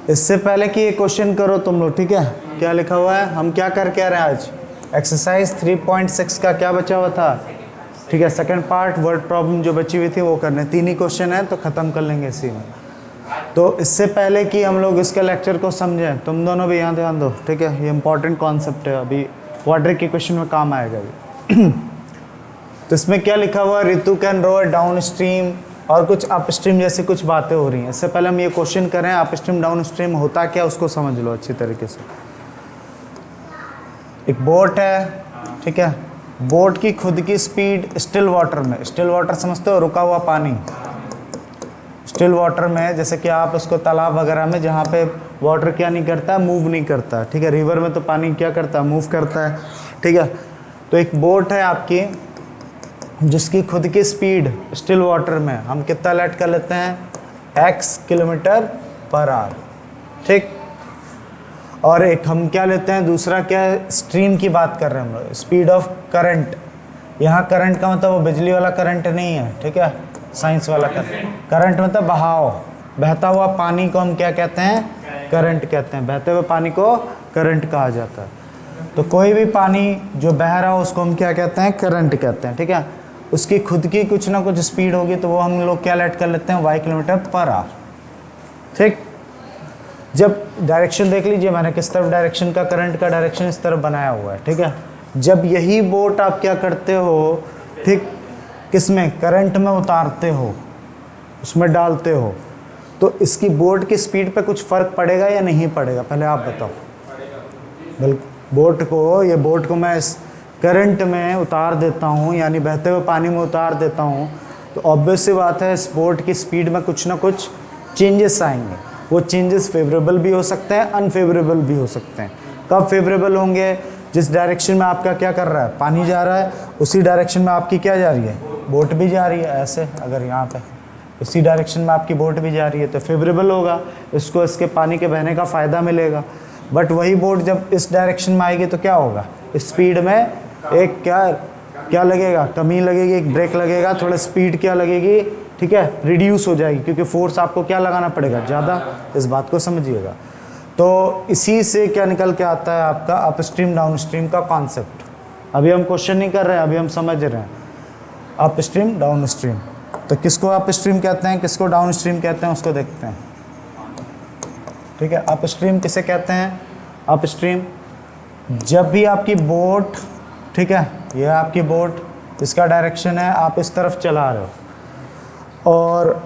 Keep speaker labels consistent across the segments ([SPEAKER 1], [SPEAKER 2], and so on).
[SPEAKER 1] इससे पहले कि ये क्वेश्चन करो तुम लोग, ठीक है, क्या लिखा हुआ है, हम क्या करके आ रहे हैं आज, एक्सरसाइज 3.6 का क्या बचा हुआ था, ठीक है, सेकंड पार्ट वर्ड प्रॉब्लम जो बची हुई थी वो करने, 3 ही क्वेश्चन है तो ख़त्म कर लेंगे इसी में। तो इससे पहले कि हम लोग इसके लेक्चर को समझें, तुम दोनों भी यहाँ ध्यान दो, ठीक है, ये इंपॉर्टेंट कॉन्सेप्ट है, अभी वाटर के क्वेश्चन में काम आएगा अभी। तो इसमें क्या लिखा हुआ, ऋतु कैन रो डाउन स्ट्रीम और कुछ अप स्ट्रीम जैसी कुछ बातें हो रही हैं। इससे पहले हम ये क्वेश्चन करें अप स्ट्रीम डाउन स्ट्रीम होता क्या, उसको समझ लो अच्छी तरीके से। एक बोट है, ठीक है, बोट की खुद की स्पीड स्टिल वाटर में, स्टिल वाटर समझते हो, रुका हुआ पानी, स्टिल वाटर में, जैसे कि आप उसको तालाब वगैरह में जहाँ पे वाटर क्या नहीं करता, मूव नहीं करता, ठीक है, रिवर में तो पानी क्या करता है, मूव करता है, ठीक है। तो एक बोट है आपकी जिसकी खुद की स्पीड स्टिल वाटर में हम कितना लेट कर लेते हैं, x किलोमीटर पर आवर, ठीक। और एक हम क्या लेते हैं, दूसरा क्या है, स्ट्रीम की बात कर रहे हैं हम लोग, स्पीड ऑफ करंट। यहाँ करंट का मतलब वो बिजली वाला करंट नहीं है, ठीक है, साइंस वाला करंट मतलब बहाव, बहता हुआ पानी को हम क्या कहते हैं, करंट कहते हैं, बहते हुए पानी को करंट कहा जाता है। तो कोई भी पानी जो बह रहा हो उसको हम क्या कहते हैं, करंट कहते हैं, ठीक है। उसकी खुद की कुछ ना कुछ स्पीड होगी तो वो हम लोग क्या लेट कर लेते हैं, y किलोमीटर पर आवर, ठीक। जब डायरेक्शन देख लीजिए मैंने किस तरफ डायरेक्शन का, करंट का डायरेक्शन इस तरफ बनाया हुआ है, ठीक है। जब यही बोट आप क्या करते हो, ठीक, किसमें, करंट में उतारते हो, उसमें डालते हो, तो इसकी बोट की स्पीड पे कुछ फ़र्क पड़ेगा या नहीं पड़ेगा, पहले आप बताओ। बिल्कुल, बोट को मैं इस करंट में उतार देता हूँ, यानी बहते हुए पानी में उतार देता हूँ, तो ऑब्वियस सी बात है इस बोट की स्पीड में कुछ ना कुछ चेंजेस आएंगे। वो चेंजेस फेवरेबल भी हो सकते हैं, अनफेवरेबल भी हो सकते हैं। कब फेवरेबल होंगे, जिस डायरेक्शन में आपका क्या कर रहा है, पानी जा रहा है, उसी डायरेक्शन में आपकी क्या जा रही है, बोट भी जा रही है। ऐसे अगर यहाँ पे उसी डायरेक्शन में आपकी बोट भी जा रही है तो फेवरेबल होगा, इसको इसके पानी के बहने का फ़ायदा मिलेगा। बट वही बोट जब इस डायरेक्शन में आएगी तो क्या होगा, स्पीड में एक क्या लगेगा, कमी लगेगी, एक ब्रेक लगेगा, थोड़ा स्पीड क्या लगेगी, ठीक है, रिड्यूस हो जाएगी, क्योंकि फोर्स आपको क्या लगाना पड़ेगा, ज़्यादा। इस बात को समझिएगा। तो इसी से क्या निकल के आता है आपका अप स्ट्रीम डाउन स्ट्रीम का कॉन्सेप्ट। अभी हम क्वेश्चन नहीं कर रहे हैं, अभी हम समझ रहे हैं अप स्ट्रीम डाउन स्ट्रीम। तो किसको अप स्ट्रीम कहते हैं, किसको डाउन स्ट्रीम कहते हैं, उसको देखते हैं, ठीक है। अप स्ट्रीम किसे कहते हैं, अप स्ट्रीम जब भी आपकी बोट, ठीक है, ये आपकी बोट, इसका डायरेक्शन है आप इस तरफ चला रहे हो, और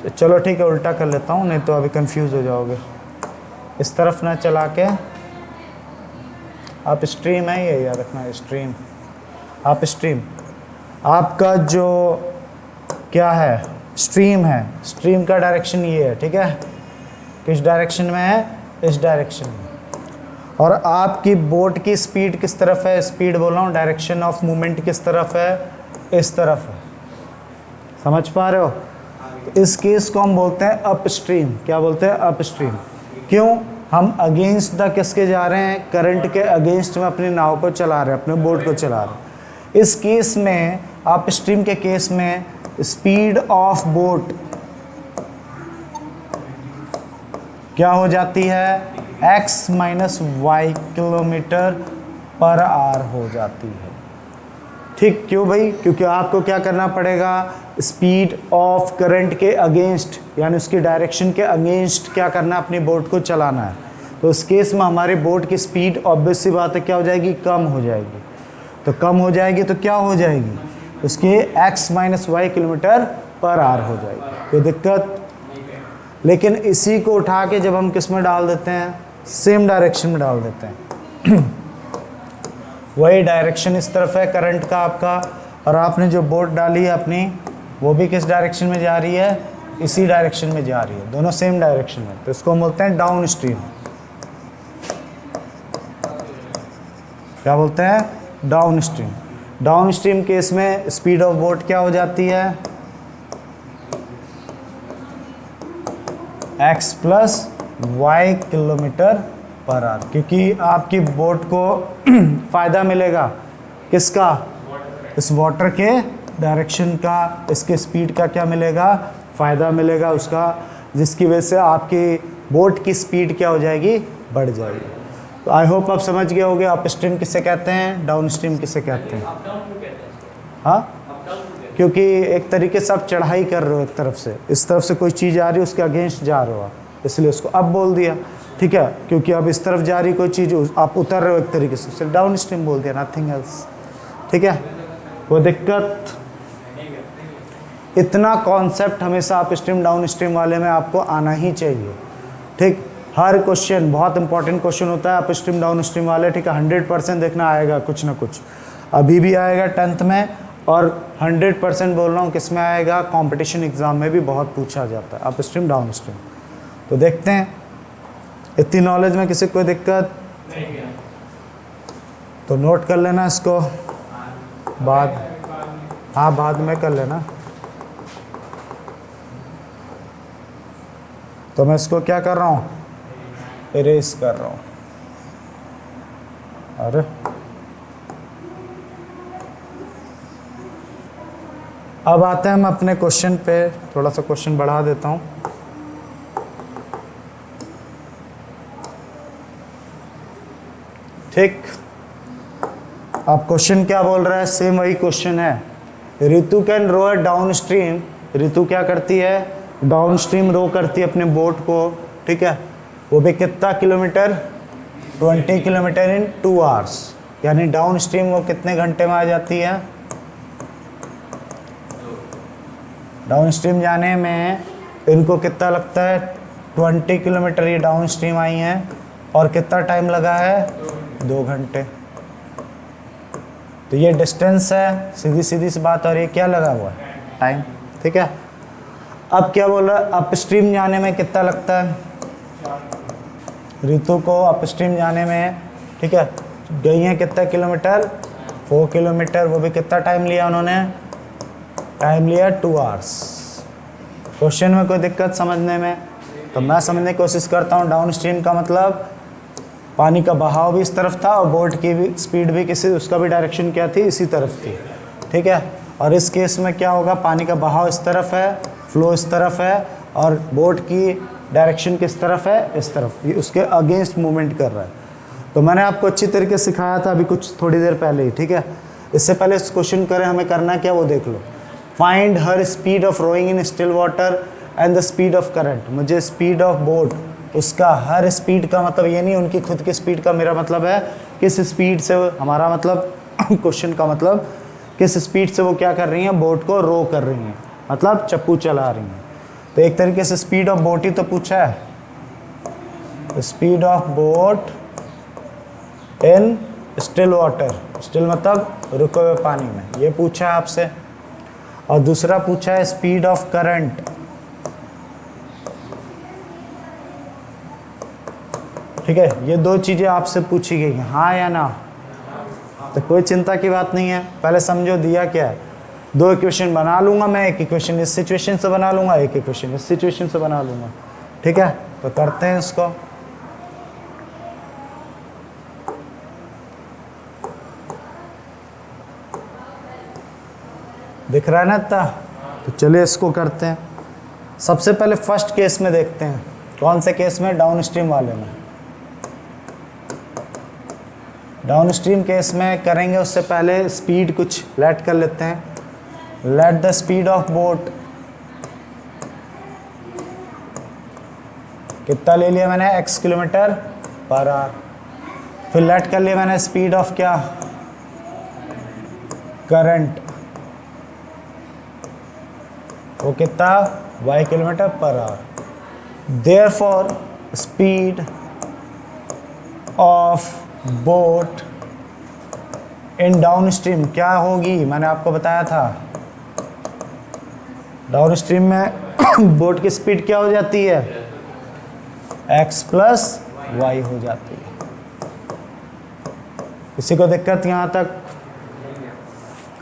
[SPEAKER 1] चलो ठीक है उल्टा कर लेता हूँ नहीं तो अभी कंफ्यूज हो जाओगे। इस तरफ ना चला के, अप स्ट्रीम है ये, याद रखना, स्ट्रीम, अप स्ट्रीम आपका जो क्या है, स्ट्रीम है, स्ट्रीम का डायरेक्शन ये है, ठीक है, किस डायरेक्शन में है, इस डायरेक्शन में। और आपकी बोट की स्पीड किस तरफ है, स्पीड बोल रहा हूँ, डायरेक्शन ऑफ मूवमेंट किस तरफ है, इस तरफ है। समझ पा रहे हो। तो इस केस को हम बोलते हैं अप स्ट्रीम। क्या बोलते हैं, अप स्ट्रीम। क्यों, हम अगेंस्ट द किसके जा रहे हैं, करंट के अगेंस्ट में अपनी नाव को चला रहे हैं, अपने बोट को चला रहे हैं। इस केस में, अप स्ट्रीम के केस में, स्पीड ऑफ बोट क्या हो जाती है, x minus Y kilometre per hour हो जाती है, ठीक। क्यों भाई, क्योंकि आपको क्या करना पड़ेगा, स्पीड ऑफ करंट के अगेंस्ट, यानी उसकी डायरेक्शन के अगेंस्ट क्या करना, अपनी बोट को चलाना है। तो इस केस में हमारी बोट की स्पीड ऑब्वियस सी बात है क्या हो जाएगी, कम हो जाएगी। तो कम हो जाएगी तो क्या हो जाएगी, उसकी x minus Y kilometre per hour हो जाएगी, कोई दिक्कत। लेकिन इसी को उठा के जब हम किस में डाल देते हैं, सेम डायरेक्शन में डाल देते हैं वही डायरेक्शन इस तरफ है करंट का आपका, और आपने जो बोट डाली है अपनी, वो भी किस डायरेक्शन में जा रही है, इसी डायरेक्शन में जा रही है, दोनों सेम डायरेक्शन में। तो इसको हम बोलते हैं डाउन स्ट्रीम। क्या बोलते हैं, downstream. Downstream case में स्पीड ऑफ बोट क्या हो जाती है, x plus Y kilometre per hour, क्योंकि आपकी बोट को फ़ायदा मिलेगा किसका, इस वाटर के डायरेक्शन का, इसके स्पीड का क्या मिलेगा, फ़ायदा मिलेगा उसका, जिसकी वजह से आपकी बोट की स्पीड क्या हो जाएगी, बढ़ जाएगी। तो आई होप आप समझ गए होंगे अप स्ट्रीम किसे कहते हैं, डाउन स्ट्रीम किसे कहते हैं। हाँ, क्योंकि एक तरीके से आप चढ़ाई कर रहे हो, एक तरफ से, इस तरफ से कोई चीज़ आ रही है उसके अगेंस्ट जा रहे हो आप, इसलिए उसको अप बोल दिया, ठीक है। क्योंकि अब इस तरफ जा रही कोई चीज़, आप उतर रहे हो एक तरीके से, सिर्फ डाउन स्ट्रीम बोल दिया, नथिंग एल्स, ठीक है। वो दिक्कत, इतना कॉन्सेप्ट हमेशा अप स्ट्रीम डाउन स्ट्रीम वाले में आपको आना ही चाहिए, ठीक। हर क्वेश्चन बहुत इंपॉर्टेंट क्वेश्चन होता है अप स्ट्रीम डाउन स्ट्रीम वाले, ठीक है। 100% देखना आएगा कुछ ना कुछ, अभी भी आएगा 10th में, और 100% बोल रहा हूँ किस में आएगा, कंपटीशन एग्जाम में भी बहुत पूछा जाता है अप स्ट्रीम डाउन स्ट्रीम। तो देखते हैं, इतनी नॉलेज में किसी को कोई दिक्कत, तो नोट कर लेना इसको, बाद, हाँ बाद में कर लेना। तो मैं इसको क्या कर रहा हूँ, इरेज कर रहा हूँ। अरे अब आते हैं हम अपने क्वेश्चन पे, थोड़ा सा क्वेश्चन बढ़ा देता हूँ। ठीक, अब क्वेश्चन क्या बोल रहा है, सेम वही क्वेश्चन है। ऋतु कैन रो डाउन स्ट्रीम, ऋतु क्या करती है, डाउन स्ट्रीम रो करती है अपने बोट को, ठीक है। वो भी कितना किलोमीटर, 20 किलोमीटर इन 2 आवर्स, यानी डाउन स्ट्रीम वो कितने घंटे में आ जाती है। डाउन स्ट्रीम जाने में इनको कितना लगता है, 20 किलोमीटर ये डाउन स्ट्रीम आई हैं, और कितना टाइम लगा है, 2 घंटे। तो ये डिस्टेंस है, सीधी सीधी सी बात, और ये क्या लगा हुआ है, टाइम, ठीक है। अब क्या बोल रहा है, अप स्ट्रीम जाने में कितना लगता है, ऋतु को अप स्ट्रीम जाने में, ठीक है, गई हैं कितना किलोमीटर, 4 किलोमीटर, वो भी कितना टाइम लिया उन्होंने, टाइम लिया 2 आवर्स। क्वेश्चन में कोई दिक्कत समझने में, तो मैं समझने की कोशिश करता हूँ। डाउन स्ट्रीम का मतलब पानी का बहाव भी इस तरफ था, और बोट की भी स्पीड भी किसी, उसका भी डायरेक्शन क्या थी, इसी तरफ थी, ठीक है। और इस केस में क्या होगा, पानी का बहाव इस तरफ है, फ्लो इस तरफ है, और बोट की डायरेक्शन किस तरफ है, इस तरफ, ये उसके अगेंस्ट मूवमेंट कर रहा है। तो मैंने आपको अच्छी तरीके से सिखाया था अभी कुछ थोड़ी देर पहले ही, ठीक है। इससे पहले इस क्वेश्चन करें, हमें करना क्या वो देख लो। Find her speed of rowing in still water and the speed of current. मुझे स्पीड ऑफ बोट, उसका हर स्पीड का मतलब ये नहीं उनकी खुद की स्पीड का, मेरा मतलब है किस स्पीड से, हमारा मतलब क्वेश्चन का मतलब किस स्पीड से वो क्या कर रही हैं, बोट को रो कर रही हैं, मतलब चप्पू चला रही हैं। तो एक तरीके से स्पीड ऑफ बोट ही तो पूछा है, speed of boat in still water, still मतलब रुके हुए पानी में, ये पूछा है आपसे। और दूसरा पूछा है स्पीड ऑफ करंट, ठीक है। ये 2 चीज़ें आपसे पूछी गई हैं, हाँ या ना, तो कोई चिंता की बात नहीं है। पहले समझो दिया क्या है, 2 इक्वेशन बना लूँगा मैं, एक इक्वेशन इस सिचुएशन से बना लूँगा, एक इक्वेशन इस सिचुएशन से बना लूँगा, ठीक है। तो करते हैं इसको। दिख रहा है ना इतना, तो चलिए इसको करते हैं। सबसे पहले फर्स्ट केस में देखते हैं, कौन से केस में, डाउन स्ट्रीम वाले में। डाउन स्ट्रीम केस में करेंगे उससे पहले स्पीड कुछ लेट कर लेते हैं। Let the speed of boat, कितना ले लिया मैंने, x किलोमीटर पर आवर। फिर लेट कर लिया मैंने स्पीड ऑफ क्या, करंट, वो कितना, y kilometre per our. Therefore speed of boat in down stream क्या होगी, मैंने आपको बताया था डाउन स्ट्रीम में बोट की स्पीड क्या हो जाती है, x प्लस वाई हो जाती है। किसी को दिक्कत यहाँ तक?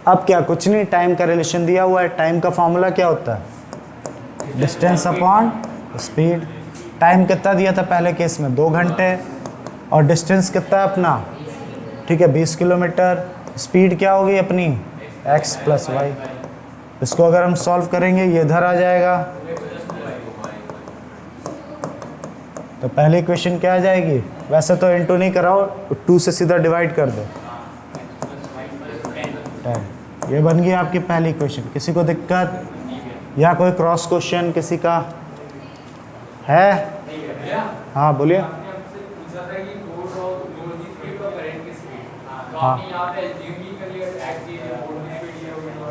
[SPEAKER 1] अब क्या, कुछ नहीं, टाइम का रिलेशन दिया हुआ है। टाइम का फॉर्मूला क्या होता है, डिस्टेंस अपॉन स्पीड। टाइम कितना दिया था पहले केस में, 2 घंटे, और डिस्टेंस कितना है अपना, ठीक है, 20 किलोमीटर। स्पीड क्या होगी अपनी, x प्लस वाई। इसको अगर हम सॉल्व करेंगे ये इधर आ जाएगा, तो पहली इक्वेशन क्या आ जाएगी, वैसे तो इनटू नहीं कराओ, 2 से सीधा डिवाइड कर दो, 10। ये बन गई आपकी पहली इक्वेशन। किसी को दिक्कत या कोई क्रॉस क्वेश्चन किसी का है? हाँ बोलिए। हाँ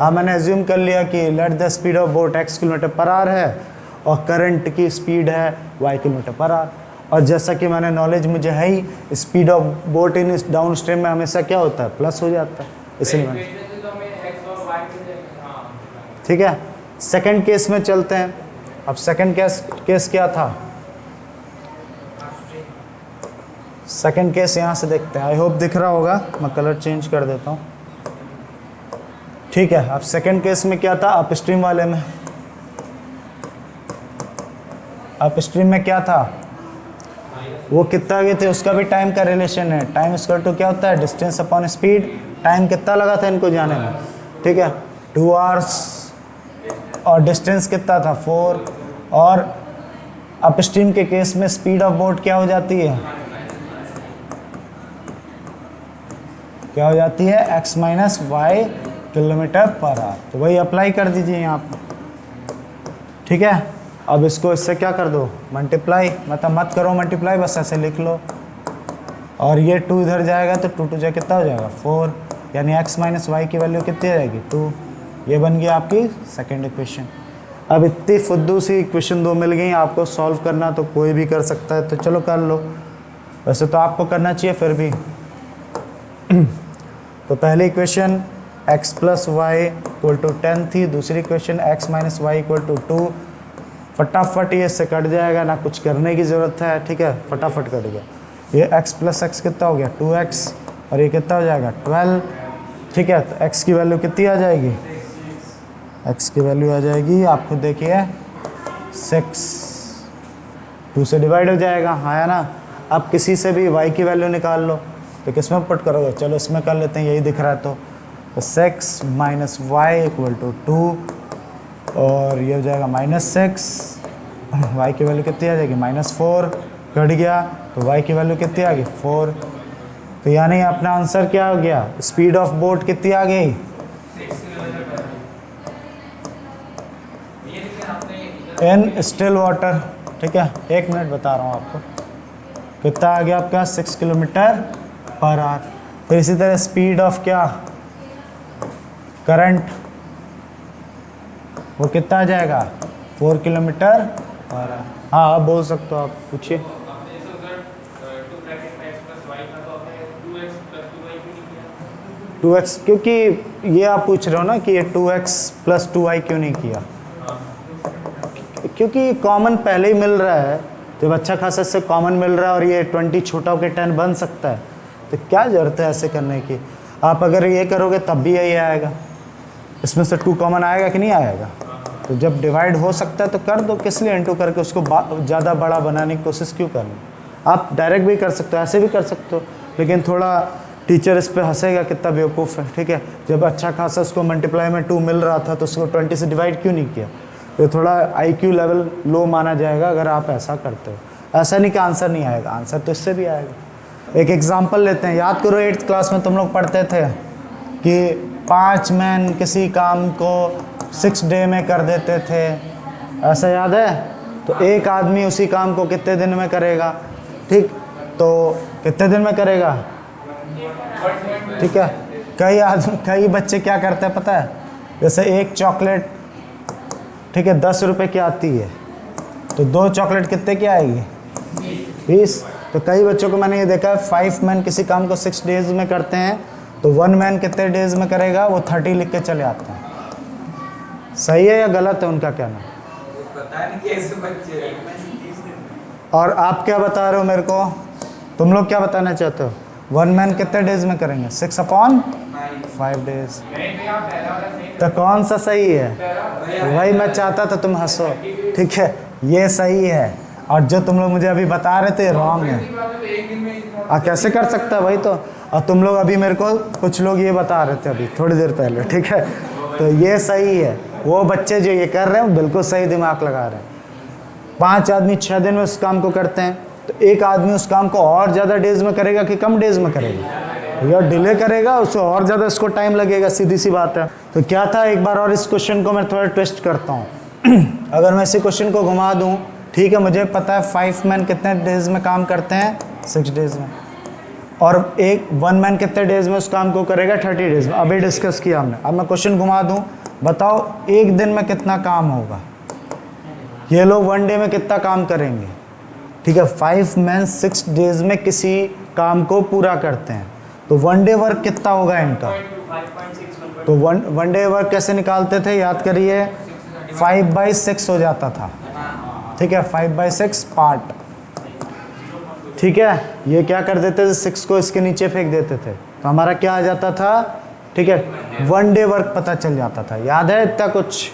[SPEAKER 1] हाँ, मैंने एज्यूम कर लिया कि let the speed of boat x kilometre per our है और करंट की स्पीड है y किलोमीटर पर आवर। और जैसा कि मैंने नॉलेज मुझे है ही, speed of boat in downstream में हमेशा क्या होता है, प्लस हो जाता है, इसलिए मैंने, ठीक है। सेकंड केस में चलते हैं। अब सेकंड केस क्या था, सेकंड केस यहाँ से देखते हैं। आई होप दिख रहा होगा, मैं कलर चेंज कर देता हूँ, ठीक है। अब सेकंड केस में क्या था, अपस्ट्रीम वाले में, अपस्ट्रीम में क्या था, वो कितना आगे थे उसका भी टाइम का रिलेशन है। टाइम इक्वल टू क्या होता है, डिस्टेंस अपॉन स्पीड। टाइम कितना लगा था इनको जाने में, ठीक है, 2 आवर्स, और डिस्टेंस कितना था 4। और अपस्ट्रीम के केस में स्पीड ऑफ बोट क्या हो जाती है, क्या हो जाती है, x minus Y kilometre per hour. तो वही अप्लाई कर दीजिए यहाँ पर, ठीक है। अब इसको इससे क्या कर दो, मल्टीप्लाई, मतलब मत करो मल्टीप्लाई, बस ऐसे लिख लो। और ये 2 इधर जाएगा तो 2 2 जा कितना हो जाएगा 4, यानी x माइनस वाई की वैल्यू कितनी आ जाएगी 2। ये बन गई आपकी सेकेंड इक्वेशन। अब इतनी फुद्दू सी इक्वेशन 2 मिल गई आपको, सॉल्व करना तो कोई भी कर सकता है, तो चलो कर लो। वैसे तो आपको करना चाहिए फिर भी। तो पहली equation x plus Y equal to 10 थी, दूसरी equation x minus Y equal to 2। फटाफट ये इससे कट जाएगा, ना कुछ करने की ज़रूरत है, ठीक है, फटाफट कट गया। ये x प्लस एक्स कितना हो गया 2x, और ये कितना हो जाएगा 12, ठीक है। तो x की वैल्यू कितनी आ जाएगी, x की वैल्यू आ जाएगी, आप खुद देखिए 6, 2 से डिवाइड हो जाएगा, हाँ है ना। अब किसी से भी y की वैल्यू निकाल लो, तो किस में पुट करोगे, चलो इसमें कर लेते हैं, यही दिख रहा है। तो 6 माइनस वाई इक्वल टू 2, और ये हो जाएगा -6, y की वैल्यू कितनी आ जाएगी -4, कट गया, तो y की वैल्यू कितनी आ गई 4। तो यानी अपना आंसर क्या हो गया, स्पीड ऑफ बोट कितनी आ गई, इन स्टिल वाटर, ठीक है। 1 मिनट बता रहा हूँ आपको, कितना आ गया आपका 6 किलोमीटर पर आवर। तो इसी तरह स्पीड ऑफ क्या, करंट, वो कितना आ जाएगा 4 किलोमीटर पर आवर। हाँ आप बोल सकते हो, आप पूछिए। 2x, क्योंकि ये आप पूछ रहे हो ना कि ये 2x प्लस 2y क्यों नहीं किया, क्योंकि कॉमन पहले ही मिल रहा है, जब अच्छा खासा इससे कॉमन मिल रहा है और ये 20 छोटा होकर 10 बन सकता है, तो क्या ज़रूरत है ऐसे करने की। आप अगर ये करोगे तब भी यही आएगा, इसमें से 2 कॉमन आएगा कि नहीं आएगा। तो जब डिवाइड हो सकता है तो कर दो, किस लिए इनटू करके उसको ज़्यादा बड़ा बनाने की कोशिश क्यों करना। आप डायरेक्ट भी कर सकते हो, ऐसे भी कर सकते हो, लेकिन थोड़ा टीचर इस पे हंसेगा कितना बेवकूफ़ है, ठीक है। जब अच्छा खासा उसको मल्टीप्लाई में 2 मिल रहा था तो उसको 20 से डिवाइड क्यों नहीं किया। तो थोड़ा IQ लेवल लो माना जाएगा अगर आप ऐसा करते हो। ऐसा नहीं कि आंसर नहीं आएगा, आंसर तो इससे भी आएगा। एक एग्जांपल लेते हैं, याद करो 8th क्लास में तुम लोग पढ़ते थे कि 5 मैन किसी काम को 6 डे में कर देते थे, ऐसा याद है। तो एक आदमी उसी काम को कितने दिन में करेगा, ठीक, तो कितने दिन में करेगा, ठीक है। कई बच्चे क्या करते हैं पता है, जैसे एक चॉकलेट, ठीक है, 10 रुपए की आती है, तो 2 चॉकलेट कितने की आएगी 20। तो कई बच्चों को मैंने ये देखा है 5 मैन किसी काम को 6 डेज में करते हैं, तो 1 मैन कितने डेज में करेगा, वो 30 लिख के चले आते हैं। सही है या गलत है उनका कहना, पता नहीं कैसे बच्चे। और आप क्या बता रहे हो मेरे को, तुम लोग क्या बताना चाहते हो, 1 मैन कितने डेज में करेंगे 6/5 डेज। तो कौन सा सही है, वही मैं चाहता था तुम हंसो, ठीक है, ये सही है। और जो तुम लोग मुझे अभी बता रहे थे रॉन्ग है। कैसे कर सकता है, वही तो। और तुम लोग अभी मेरे को कुछ लोग ये बता रहे थे अभी थोड़ी देर पहले, ठीक है, तो ये सही है। वो बच्चे जो ये कर रहे हैं बिल्कुल सही दिमाग लगा रहे हैं। 5 आदमी 6 दिन में उस काम को करते हैं, तो एक आदमी उस काम को और ज़्यादा डेज में करेगा कि कम डेज में करेगा? या डिले करेगा, उससे और ज़्यादा इसको टाइम लगेगा, सीधी सी बात है। तो क्या था, एक बार और इस क्वेश्चन को मैं थोड़ा ट्विस्ट करता हूँ। अगर मैं इसी क्वेश्चन को घुमा दूँ, ठीक है, मुझे पता है 5 मैन कितने डेज में काम करते हैं, 6 डेज में, और 1 मैन कितने डेज में उस काम को करेगा, 30 डेज में। अभी डिस्कस किया हमने। अब मैं क्वेश्चन घुमा दूँ, बताओ एक दिन में कितना काम होगा? ये लोग 1 डे में कितना काम करेंगे? ठीक है, 5 मैन 6 डेज में किसी काम को पूरा करते हैं, तो 1 डे वर्क कितना होगा इनका? तो वन डे वर्क कैसे निकालते थे, याद करिए, 5/6 हो जाता था। ठीक है, 5/6 पार्ट। ठीक है, ये क्या कर देते थे, 6 को इसके नीचे फेंक देते थे, तो हमारा क्या आ जाता था? ठीक है, 1 डे वर्क पता चल जाता था। याद है इतना कुछ?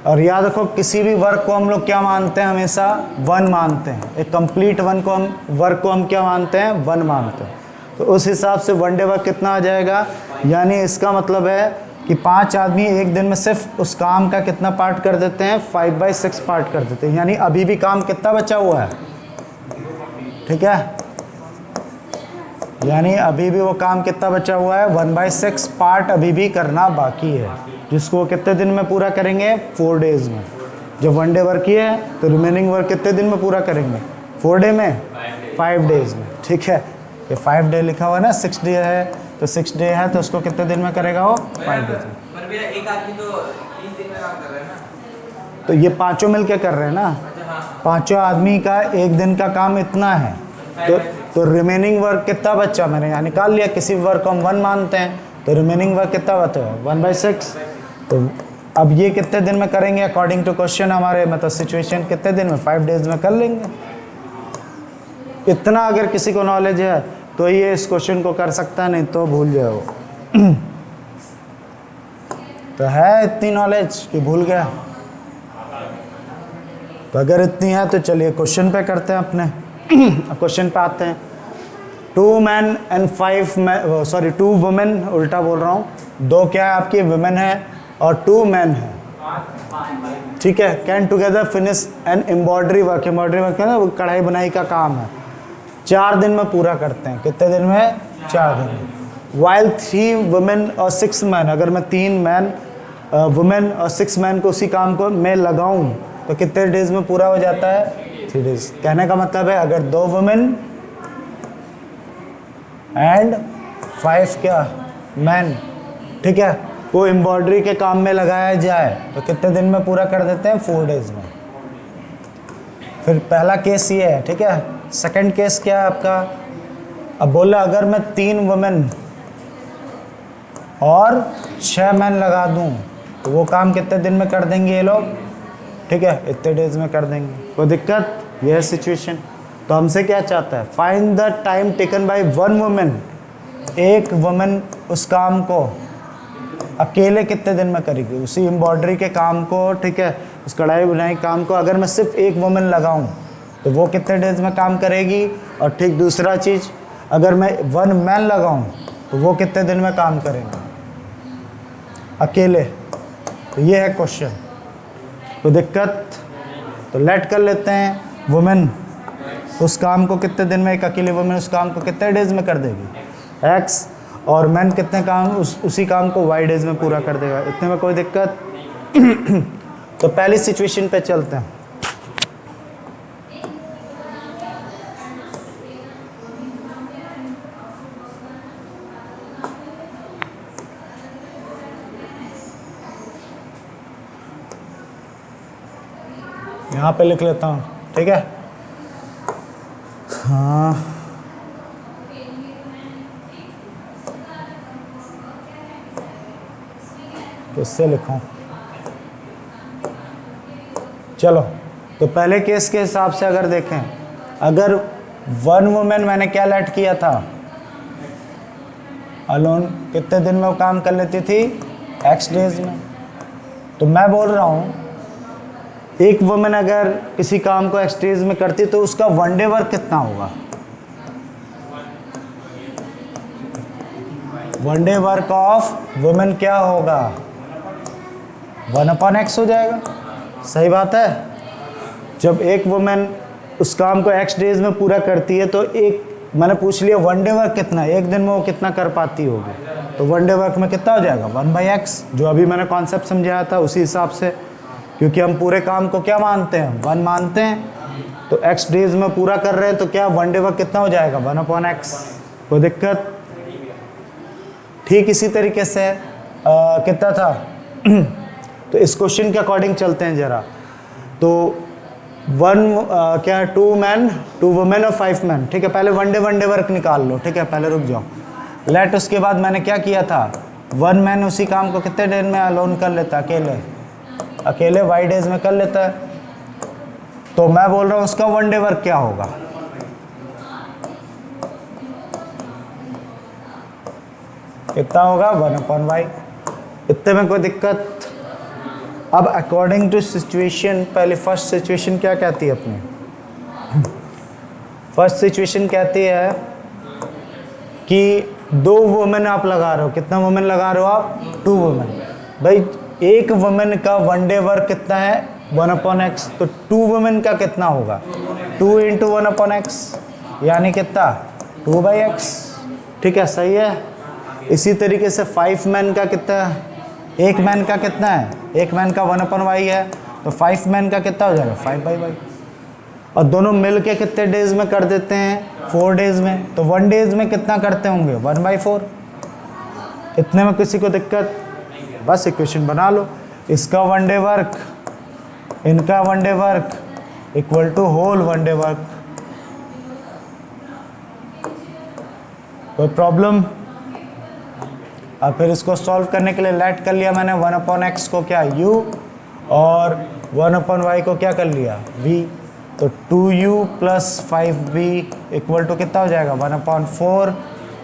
[SPEAKER 1] और याद रखो, किसी भी वर्क को हम लोग क्या मानते हैं, हमेशा 1 मानते हैं। एक कंप्लीट वर्क को हम क्या मानते हैं? 1 मानते हैं। तो उस हिसाब से 1 डे वर्क कितना आ जाएगा? यानी इसका मतलब है कि 5 आदमी एक दिन में सिर्फ उस काम का कितना पार्ट कर देते हैं? 5/6 पार्ट कर देते हैं। यानी अभी भी काम कितना बचा हुआ है? ठीक है, यानी अभी भी वो काम कितना बचा हुआ है? 1/6 पार्ट अभी भी करना बाकी है, जिसको वो कितने दिन में पूरा करेंगे? 4 डेज में। जब 1 डे वर्क किया है तो रिमेनिंग वर्क कितने दिन में पूरा करेंगे? 4 डे में, 5 डेज में। ठीक है, ये 5 डे लिखा हुआ है ना, 6 डे है, तो 6 डे है तो उसको कितने दिन में करेगा वो? 5 डेज में।
[SPEAKER 2] पर मेरा एक आदमी तो 30 दिन में काम कर रहा है ना,
[SPEAKER 1] तो ये पांचों मिलके कर रहे हैं ना, पांचों आदमी का एक दिन का काम इतना है, तो रिमेनिंग वर्क कितना बचा? मैंने यहाँ निकाल लिया, किसी वर्क को हम 1 मानते हैं, तो रिमेनिंग वर्क कितना बचा? 1/6। तो अब ये कितने दिन में करेंगे अकॉर्डिंग टू क्वेश्चन हमारे, मतलब सिचुएशन, कितने दिन में? 5 डेज में कर लेंगे। इतना अगर किसी को नॉलेज है तो ये इस क्वेश्चन को कर सकता है, नहीं तो भूल जाओ। तो है इतनी नॉलेज कि भूल गया? तो अगर इतनी है तो चलिए क्वेश्चन पे करते हैं अपने। क्वेश्चन पे आते हैं। 2 man and 5 man, sorry 2 women, उल्टा बोल रहा हूँ। 2 क्या है आपकी? वुमेन है, और 2 मैन है। ठीक है, can together finish an embroidery work. Embroidery work है ना, वो कढ़ाई बुनाई का काम है, 4 दिन में पूरा करते हैं। कितने दिन में? 4 दिन में। वाइल 3 वुमेन और 6 मैन, अगर मैं 3 मैन वुमेन और 6 मैन को उसी काम को मैं लगाऊं तो कितने डेज में पूरा हो जाता है? 3 डेज। कहने का मतलब है, अगर 2 वुमेन एंड 5 क्या मैन, ठीक है, को एम्ब्रॉयडरी के काम में लगाया जाए तो कितने दिन में पूरा कर देते हैं? 4 डेज में। फिर पहला केस ये है, ठीक है। सेकंड केस क्या है आपका? अब बोला अगर मैं 3 वुमेन और 6 मैन लगा दूं तो वो काम कितने दिन में कर देंगे ये लोग? ठीक है, इतने डेज में कर देंगे। कोई दिक्कत? यह है सिचुएशन। तो हमसे क्या चाहता है? Find the time taken by 1 women. एक वुमेन उस काम को अकेले कितने दिन में करेगी? उसी एम्ब्रॉयडरी के काम को, ठीक है, उस कढ़ाई बुनाई काम को अगर मैं सिर्फ एक वुमेन लगाऊं तो वो कितने डेज में काम करेगी? और ठीक दूसरा चीज़, अगर मैं 1 मैन लगाऊं तो वो कितने दिन में काम करेंगे अकेले? तो ये है क्वेश्चन। तो दिक्कत? तो लेट कर लेते हैं। वुमेन उस काम को कितने दिन में, एक अकेली वुमेन उस काम को कितने डेज में कर देगी? एक्स। और मैन कितने काम उसी काम को वाई डेज में पूरा कर देगा। इतने में कोई दिक्कत? तो पहली सिचुएशन पे चलते हैं। यहाँ पे लिख लेता हूँ, ठीक है। हाँ, किससे लिखूं? चलो, तो पहले केस के हिसाब से अगर देखें, अगर 1 वुमेन मैंने क्या लेट किया था? अलोन, कितने दिन में वो काम कर लेती थी? x डेज में। तो मैं बोल रहा हूँ एक वुमेन अगर किसी काम को x डेज में करती तो उसका 1 डे वर्क कितना होगा? 1 डे वर्क ऑफ वुमेन क्या होगा? 1/x हो जाएगा। सही बात है। जब एक वुमेन उस काम को x डेज में पूरा करती है तो एक मैंने पूछ लिया वन डे वर्क कितना, एक दिन में वो कितना कर पाती होगी, तो वन डे वर्क में कितना हो जाएगा 1/x, जो अभी मैंने कॉन्सेप्ट समझाया था उसी हिसाब से, क्योंकि हम पूरे काम को क्या मानते हैं 1 मानते हैं, तो x डेज में पूरा कर रहे हैं तो क्या वन डे वर्क कितना हो जाएगा 1/x। कोई दिक्कत? ठीक इसी तरीके से कितना था तो इस क्वेश्चन के अकॉर्डिंग चलते हैं जरा। तो क्या 2 मैन 2 वुमेन और 5 मैन, ठीक है। पहले वन डे वर्क निकाल लो, ठीक है। पहले रुक जाओ, लेट उसके बाद मैंने क्या किया था 1 मैन उसी काम को कितने डेज में अलोन कर लेता है, अकेले वाई डेज में कर लेता है। तो मैं बोल रहा हूँ उसका वन डे वर्क क्या होगा, कितना होगा 1/y। इतने में कोई दिक्कत? अब अकॉर्डिंग टू सिचुएशन, पहले फर्स्ट सिचुएशन क्या कहती है अपनी, फर्स्ट सिचुएशन कहती है कि 2 वुमेन आप लगा रहे हो, कितना वुमेन लगा रहे हो आप 2 वुमेन। भाई एक वुमेन का वन डे वर्क कितना है 1/x, तो 2 वुमेन का कितना होगा 2 × 1/x, यानी कितना 2/x, ठीक है। सही है। इसी तरीके से 5 मैन का कितना है, एक मैन का कितना है, एक मैन का 1/y है, तो 5 मैन का कितना हो जाएगा 5/y। और दोनों मिल के कितने डेज में कर देते हैं 4 डेज में, तो 1 डेज में कितना करते होंगे 1/4। इतने में किसी को दिक्कत? बस इक्वेशन बना लो, इसका वन डे वर्क इनका one day work equal to whole one day work. कोई प्रॉब्लम? अब फिर इसको सॉल्व करने के लिए लेट कर लिया मैंने 1/x को क्या u और 1/y को क्या कर लिया v, तो 2u + 5v इक्वल टू कितना हो जाएगा 1/4।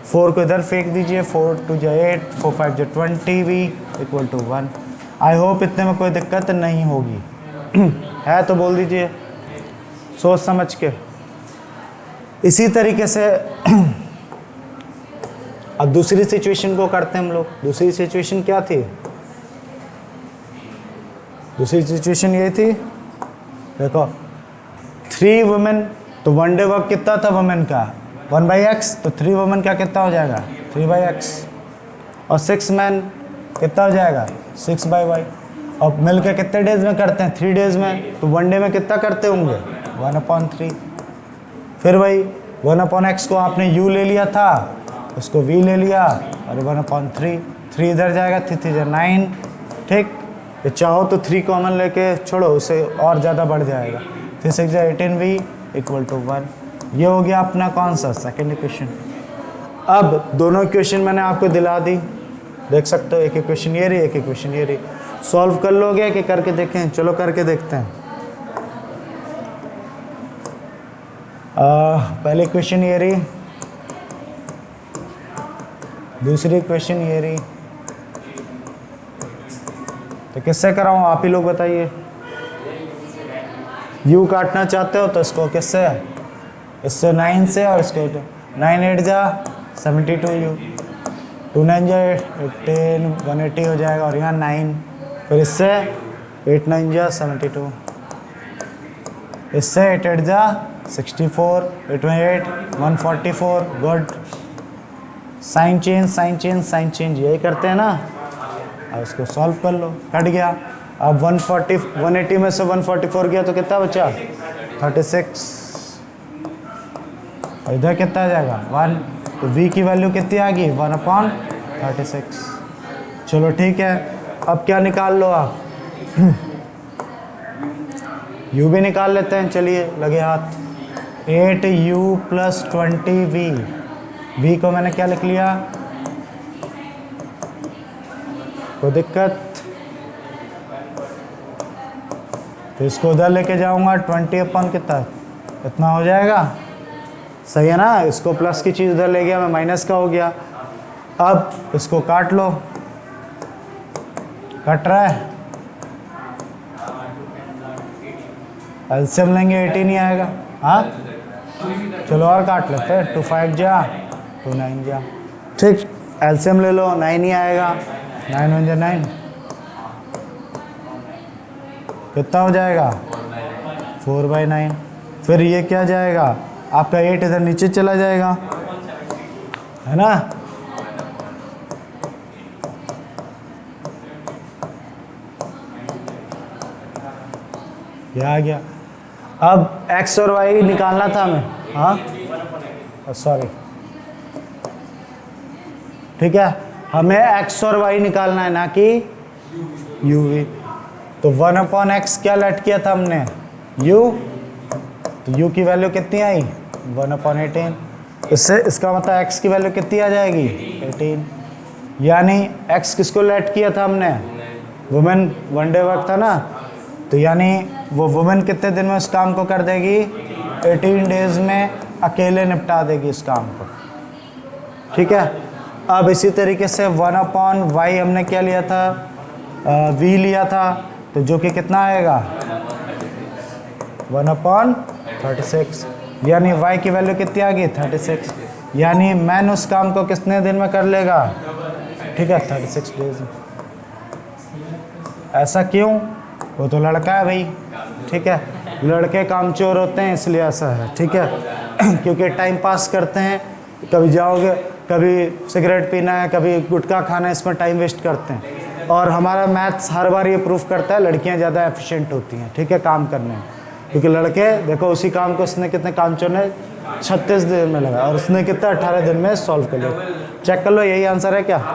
[SPEAKER 1] 4 को इधर फेंक दीजिए, 4 × 2 = 8, 4 × 5 = 20v equal to 1। I hope इतने में कोई दिक्कत नहीं होगी है तो बोल दीजिए सोच समझ के। इसी तरीके से अब दूसरी सिचुएशन को करते हैं हम लोग। दूसरी सिचुएशन क्या थी, दूसरी सिचुएशन ये थी, देखो 3 वुमेन, तो वन डे वर्क कितना था वुमेन का 1/x, तो 3 वुमेन का कितना हो जाएगा 3/x, और 6 मैन कितना हो जाएगा 6/y। अब मिलकर कितने डेज में करते हैं 3 डेज में, तो वन डे में कितना करते होंगे 1/3। फिर वही 1/x को आपने u ले लिया था, उसको v ले लिया और 1/3, 3 इधर जाएगा, 3 × 3 = 9, ठीक। ये चाहो तो 3 कॉमन लेके छोड़ो, उसे और ज़्यादा बढ़ जाएगा, 3 × 6 = 18v इक्वल टू 1। ये हो गया अपना कौन सा सेकेंड इक्वेशन। अब दोनों इक्वेशन मैंने आपको दिला दी, देख सकते हो, एक इक्वेशन ये रही, एक इक्वेशन ये रही। सॉल्व कर लोगे कि करके देखें? चलो करके देखते हैं। पहली इक्वेशन ये रही, दूसरी इक्वेशन ये रही, तो किससे कराऊं आप ही लोग बताइए। u काटना चाहते हो तो इसको किससे, इससे 9 से, और इसको 9 × 8 = 72u, 2 × 9 = 18, 180 हो जाएगा, और यहाँ 9, फिर इससे 8 × 9 = 72, इससे 8 × 8 = 64, 8 × 8 = 144। Good. Sign change sign change sign change यही करते हैं ना। अब इसको सॉल्व कर लो, कट गया। अब 180 में से 144 गया तो कितना बचा 36, और इधर कितना आ जाएगा 1, तो v की वैल्यू कितनी आ गई 1/36। चलो ठीक है, अब क्या निकाल लो आप u भी निकाल लेते हैं, चलिए लगे हाथ। 8u + 20v, v को मैंने क्या लिख लिया, कोई दिक्कत? तो इसको उधर लेके जाऊंगा, 20 कितना इतना हो जाएगा, सही है ना। इसको प्लस की चीज़ उधर ले गया मैं, माइनस का हो गया। अब इसको काट लो, कट रहा है, एलसीएम लेंगे 18 ही आएगा। हाँ चलो और काट लेते हैं, 2 × 5 जा, 2 × 9 जा, ठीक। एलसीएम ले लो, 9 ही आएगा, 9 × 1 = 9, कितना हो जाएगा 4/9। फिर ये क्या जाएगा आपका 8 इधर नीचे चला जाएगा, है ना। क्या आ गया। अब x और y निकालना था हमें, हाँ सॉरी, ठीक है, हमें x और y निकालना है ना कि uv। तो 1/x क्या लेट किया था हमने u, तो u की वैल्यू कितनी आई 1/18। इससे इसका मतलब x की वैल्यू कितनी आ जाएगी 18। यानी x किसको लेट किया था हमने, वुमेन, 1 डे वर्क था ना, तो यानी वो वुमेन कितने दिन में उस काम को कर देगी 18 डेज में अकेले निपटा देगी इस काम को, ठीक है। अब इसी तरीके से 1/y हमने क्या लिया था v लिया था, तो जो कि कितना आएगा 1/36, यानी y की वैल्यू कितनी आ गई 36। यानी मैन उस काम को कितने दिन में कर लेगा, ठीक है 36 डेज। ऐसा क्यों, वो तो लड़का है भाई, ठीक है, लड़के कामचोर होते हैं इसलिए ऐसा है, ठीक है। क्योंकि टाइम पास करते हैं, कभी जाओगे, कभी सिगरेट पीना है, कभी गुटखा खाना है, इसमें टाइम वेस्ट करते हैं। और हमारा मैथ्स हर बार ये प्रूफ करता है लड़कियां ज़्यादा एफिशिएंट होती हैं, ठीक है, काम करने में। क्योंकि लड़के देखो उसी काम को उसने कितने कामचोर ने 36 दिन में लगा और उसने कितना 18 दिन में सॉल्व कर लिया। चेक कर लो, यही आंसर है क्या।